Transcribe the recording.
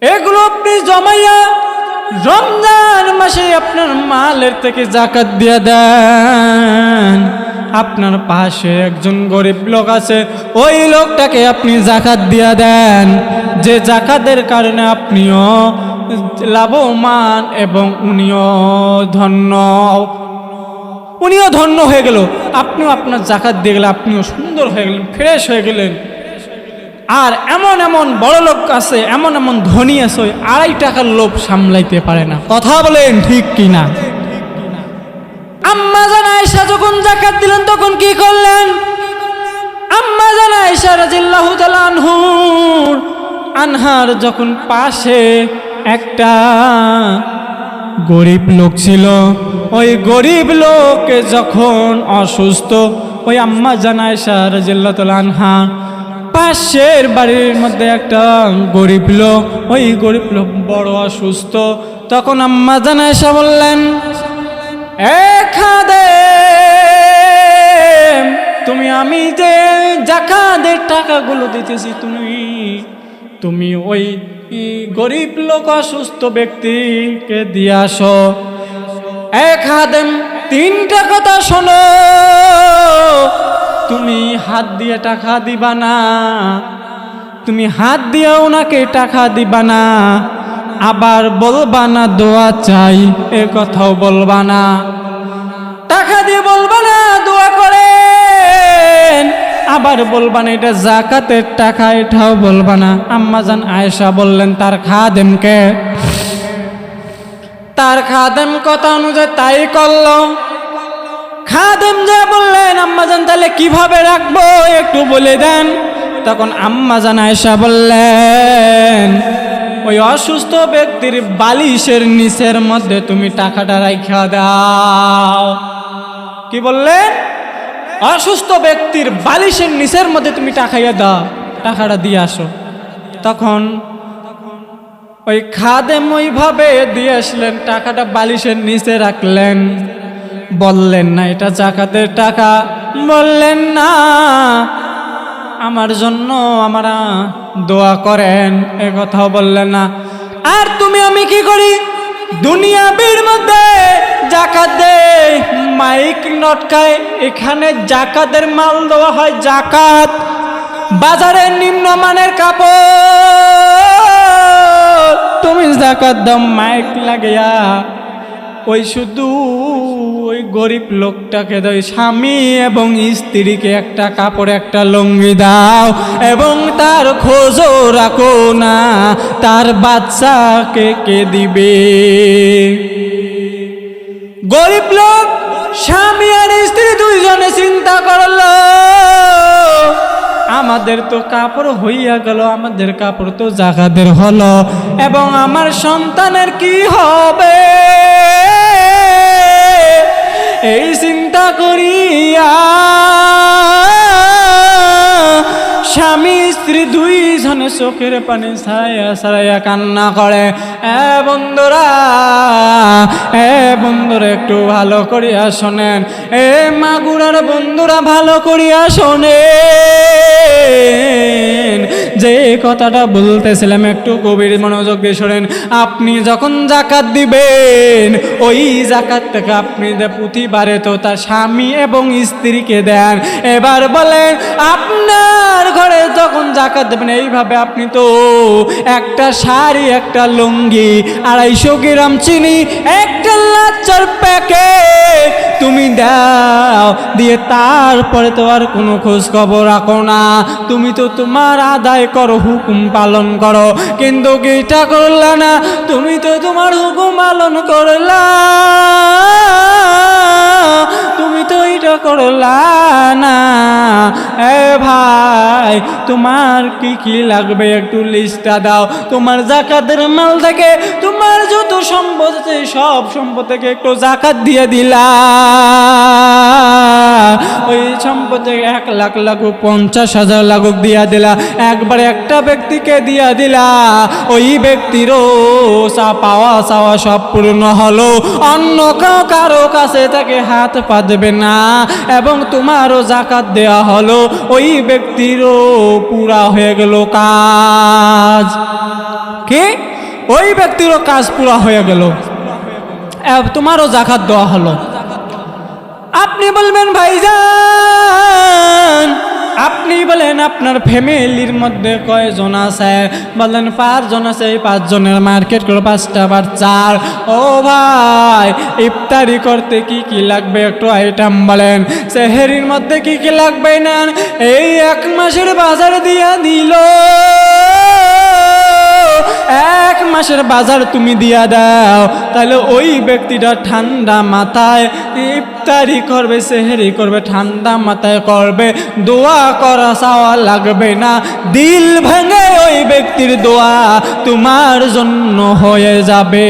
এগুলো আপনি জমাইয়া রমজান মাসে আপনার মালের থেকে যাকাত দিয়ে দেন। আপনার পাশে একজন গরিব লোক আছে, ওই লোকটাকে আপনি যাকাত দিয়ে দেন, যে যাকাতের কারণে আপনিও লাভবান এবং উনিও ধন্য হয়ে গেল। আপনিও আপনার যাকাত দিয়ে গেলে আপনিও সুন্দর হয়ে গেলেন, ফ্রেশ হয়ে গেলেন। আর এমন এমন বড় লোক আছে, এমন এমন ধনী আছে, ওই 2.5 টাকার লোভ সামলাইতে পারে না। কথা বলেন ঠিক কিনা? আম্মা জান আয়েশা যখন যাকাত দিলেন তখন কি করলেন? আম্মা জান আয়েশা রাদিয়াল্লাহু তাআলা আনহার যখন পাশে একটা গরিব লোক ছিল, ওই গরিব লোক যখন অসুস্থ, ওই আম্মা জান আয়েশা রাদিয়াল্লাহু তাআলা আনহা পাশের বাড়ির মধ্যে একটা গরিব লোক, ওই গরিব লোক বড় অসুস্থ। তখন আম্মা জান আয়েশা বললেন, খাদেম, তুমি আমি যে যাকাতের টাকাগুলো দিতেছি তুমি ওই গরিব লোক অসুস্থ ব্যক্তিকে দিয়ে আসো। খাদেম, 3টা কথা শোনো। তুমি হাত দিয়ে টাকা দিবা না, তুমি হাত দিয়ে ওনাকে টাকা দিবা না, আবার বলবা না দোয়া চাই, এ কথাও বলবা না। টাকা দিয়ে বলবা না দোয়া করেন, আবার বলবা না এটা যাকাতের টাকা, এটাও বলবা না। আম্মা জান আয়েশা বললেন তার খাদেমকে, তার খাদেম কথা অনুযায়ী তাই করলো। খাদেম যে বললেন, আম্মা জান তাহলে কিভাবে রাখবো একটু বলে দেন। তখন আম্মা জান আয়েশা বললেন, ওই অসুস্থ ব্যক্তির বালিশের নিচের মধ্যে তুমি টাকাটা রাইখা দাও। কি বললেন? অসুস্থ ব্যক্তির বালিশের নিচের মধ্যে তুমি টাকাইয়া দাও, টাকাটা দিয়ে আসো। তখন ওই খাদেম ওইভাবে দিয়ে আসলেন, টাকাটা বালিশের নিচে রাখলেন। বললেন না এটা যাকাতের টাকা, বললেন না আমার জন্য আমারা দোয়া করেন, এ কথাও বললেন না। আর তুমি আমি কি করি? দুনিয়াবির মধ্যে যাকাত দেয়, মাইক নটকায়, এখানে যাকাতের মাল দেওয়া হয় যাকাত। বাজারের নিম্নমানের কাপড় তুমি যাকাত দাও মাইক লাগিয়া, ওই শুধু ওই গরিব লোকটাকে দাও, স্বামী এবং স্ত্রীকে একটা কাপড় একটা লুঙ্গি দাও, এবং তার খোঁজও রাখো না তার বাচ্চাকে কে দিবে। গরিব লোক স্বামী আর স্ত্রী দুইজনে চিন্তা করলো, আমাদের তো কাপড় হইয়া গেল, আমাদের কাপড় তো যাকাতের হলো, এবং আমার সন্তানের কি হবে এই চিন্তা করিয়া স্বামী স্ত্রী দুইজনে চোখের পানি ছায়া ছাড়াইয়া কান্না করে। বন্ধুরা একটু ভালো করিয়া শোনেন, মাগুরার বন্ধুরা ভালো করিয়া শোনেন, যে কথাটা বলতেছিলাম একটু গভীর মনোযোগ দিয়ে শোনেন। আপনি যখন যাকাত দিবেন, ওই যাকাত থেকে আপনি প্রতিবারে তো তার স্বামী এবং স্ত্রীকে দেন। এবার বলেন, আপনার ঘরে যখন যাকাত দেবেন, এইভাবে আপনি তো একটা শাড়ি, একটা লুঙ্গি, 250 গ্রাম চিনি, একটা লাচ্চার প্যাকেট তুমি দাও, দিয়ে তারপরে তো আর কোনো খোঁজ খবর রাখো না। তুমি তো তোমার আদায় করো, হুকুম পালন করো, কিন্তু এটা করলা না, তুমি তো তোমার হুকুম পালন করলা, তুমি তো এটা করলা না। ভাই, তোমার কি কি লাগবে একটু লিস্টটা দাও। তোমার যাকাতের মাল থেকে তোমার যত সম্পদ আছে সব সম্পদ থেকে একটু যাকাত দিয়ে দিলা। ওই সম্পদ থেকে 1 লাখ লাগুক, 50,000 লাগুক দিয়া দিলা, একবারে একটা ব্যক্তিকে দিয়া দিলা। ওই ব্যক্তিরও পাওয়া চাওয়া সব পূর্ণ হলো, অন্য কারো কাছে থেকে হাত পাতবে না, এবং তোমারও যাকাত দেয়া হলো, ওই ব্যক্তিরও পুরা হয়ে গেল কাজ। কি ওই ব্যক্তিরও কাজ পুরা হয়ে গেল, তোমারও জাকাত দেওয়া হলো। আপনি বলবেন ভাইজান, আপনি বলেন আপনার ফ্যামিলির মধ্যে কয়জন আছে? বলেন 5 জন আছে। এই 5 জনের মার্কেট করে 5টা বাচ্চা। ও ভাই, ইফতারি করতে কি কি লাগবে একটু আইটেম বলেন। সেহেরির মধ্যে কি কি লাগবে না? এই 1 মাসের বাজার দিয়া দিল, 1 মাসের বাজার তুমি দিয়া দাও, তাহলে ওই ব্যক্তিটা ঠান্ডা মাথায় ইফতারি করবে, সেহেরি করবে, ঠান্ডা মাথায় করবে, দোয়া করা চাওয়া লাগবে না। দিল ভেঙে ওই ব্যক্তির দোয়া তোমার জন্য হয়ে যাবে।